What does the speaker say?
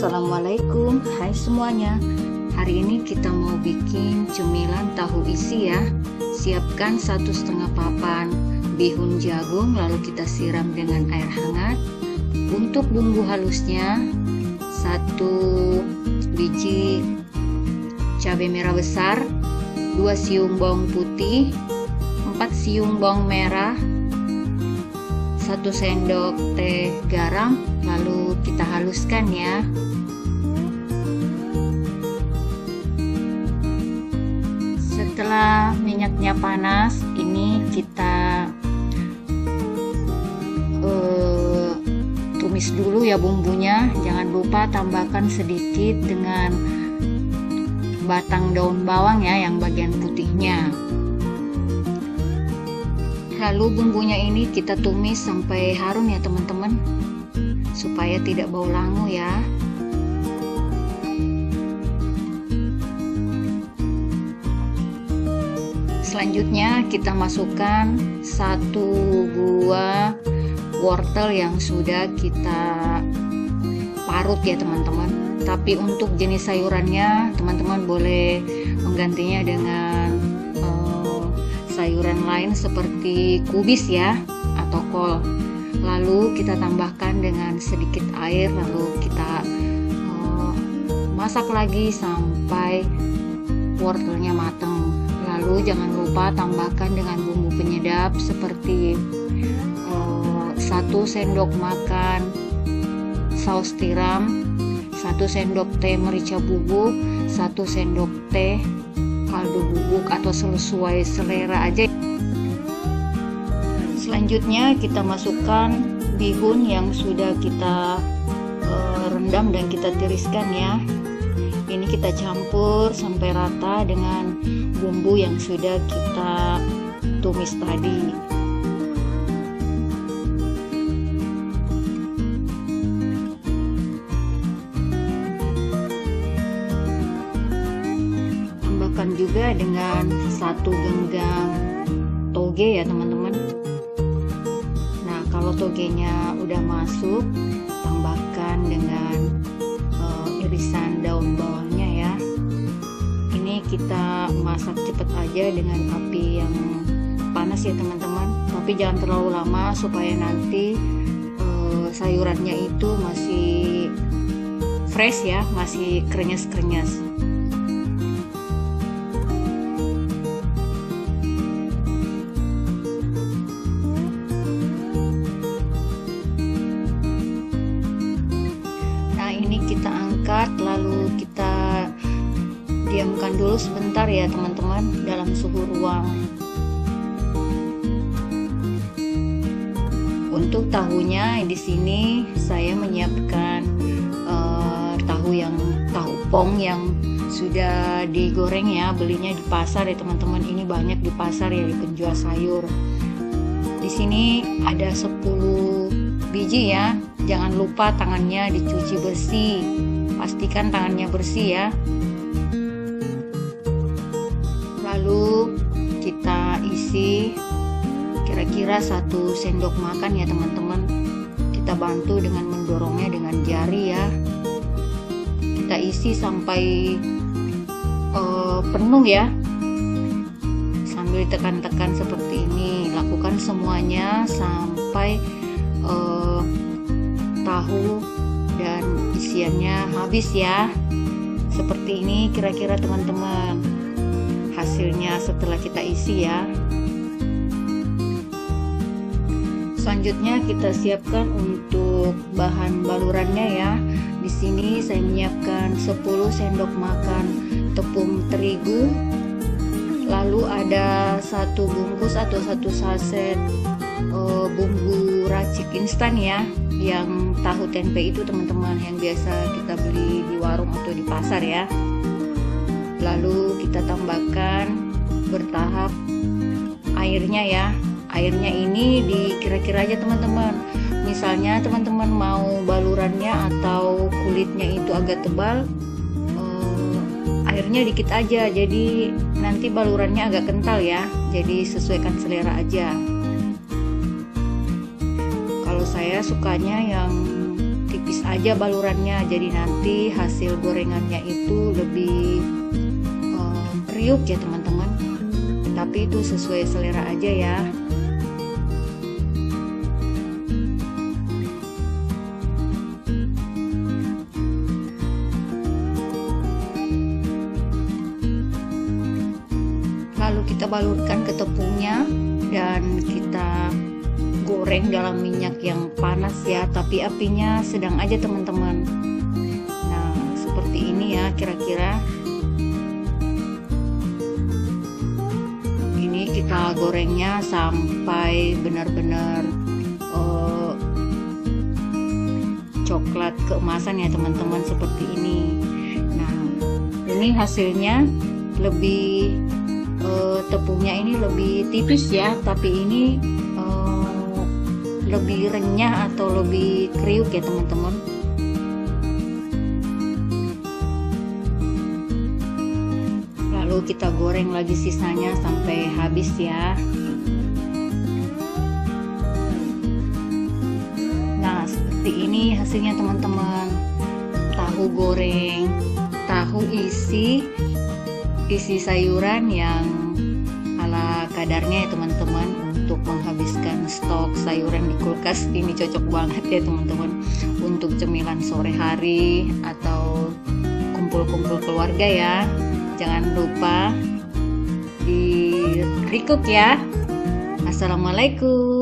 Assalamualaikum, hai semuanya. Hari ini kita mau bikin cemilan tahu isi ya. Siapkan 1,5 papan bihun jagung, lalu kita siram dengan air hangat. Untuk bumbu halusnya, 1 biji cabai merah besar, 2 siung bawang putih, 4 siung bawang merah, 1 sendok teh garam, lalu kita haluskan ya. Setelah minyaknya panas, ini kita tumis dulu ya bumbunya. Jangan lupa tambahkan sedikit dengan batang daun bawang ya, yang bagian putihnya. Lalu bumbunya ini kita tumis sampai harum ya teman-teman, supaya tidak bau langu ya. Selanjutnya kita masukkan 1 buah wortel yang sudah kita parut ya teman-teman. Tapi untuk jenis sayurannya teman-teman boleh menggantinya dengan sayuran lain seperti kubis ya, atau kol. Lalu kita tambahkan dengan sedikit air, lalu kita masak lagi sampai wortelnya matang. Lalu jangan lupa tambahkan dengan bumbu penyedap seperti 1 sendok makan saus tiram, 1 sendok teh merica bubuk, 1 sendok teh kaldu bubuk, atau sesuai selera aja. Selanjutnya kita masukkan bihun yang sudah kita rendam dan kita tiriskan ya. Ini kita campur sampai rata dengan bumbu yang sudah kita tumis tadi. Tambahkan juga dengan 1 genggam toge ya teman-teman. Nah, kalau togenya udah masuk, tambahkan dengan irisan daun bawangnya ya. Ini kita masak cepat aja dengan api yang panas ya teman-teman, tapi jangan terlalu lama supaya nanti sayurannya itu masih fresh ya, masih krenyes-krenyes. Kita angkat, lalu kita diamkan dulu sebentar ya teman-teman dalam suhu ruang. Untuk tahunya di sini saya menyiapkan tahu pong yang sudah digoreng ya, belinya di pasar ya teman-teman. Ini banyak di pasar ya, di penjual sayur. Di sini ada 10 biji ya. Jangan lupa tangannya dicuci bersih, pastikan tangannya bersih ya. Lalu kita isi kira-kira 1 sendok makan ya teman-teman. Kita bantu dengan mendorongnya dengan jari ya. Kita isi sampai penuh ya, sambil tekan-tekan seperti ini. Lakukan semuanya sampai tahu dan isiannya habis ya. Seperti ini kira-kira teman-teman hasilnya setelah kita isi ya. Selanjutnya kita siapkan untuk bahan balurannya ya. Di sini saya menyiapkan 10 sendok makan tepung terigu. Lalu ada 1 bungkus atau 1 saset bumbu racik instan ya, yang tahu tempe itu teman-teman, yang biasa kita beli di warung atau di pasar ya. Lalu kita tambahkan bertahap airnya ya. Airnya ini dikira-kira aja teman-teman. Misalnya teman-teman mau balurannya atau kulitnya itu agak tebal, airnya dikit aja, jadi nanti balurannya agak kental ya. Jadi sesuaikan selera aja. Kalau saya sukanya yang tipis aja balurannya, jadi nanti hasil gorengannya itu lebih kriuk ya teman-teman, tapi itu sesuai selera aja ya. Lalu kita balurkan ke tepungnya dan kita goreng dalam minyak yang panas ya, tapi apinya sedang aja teman-teman. Nah seperti ini ya kira-kira. Ini kita gorengnya sampai benar-benar coklat keemasan ya teman-teman, seperti ini. Nah ini hasilnya lebih tepungnya ini lebih tipis ya, tapi ini lebih renyah atau lebih kriuk ya teman-teman. Lalu kita goreng lagi sisanya sampai habis ya. Nah seperti ini hasilnya teman-teman, tahu goreng, tahu isi sayuran yang ala kadarnya ya teman-teman, untuk menghabiskan stok sayuran di kulkas. Ini cocok banget ya teman-teman untuk cemilan sore hari atau kumpul-kumpul keluarga ya. Jangan lupa di recook ya. Assalamualaikum.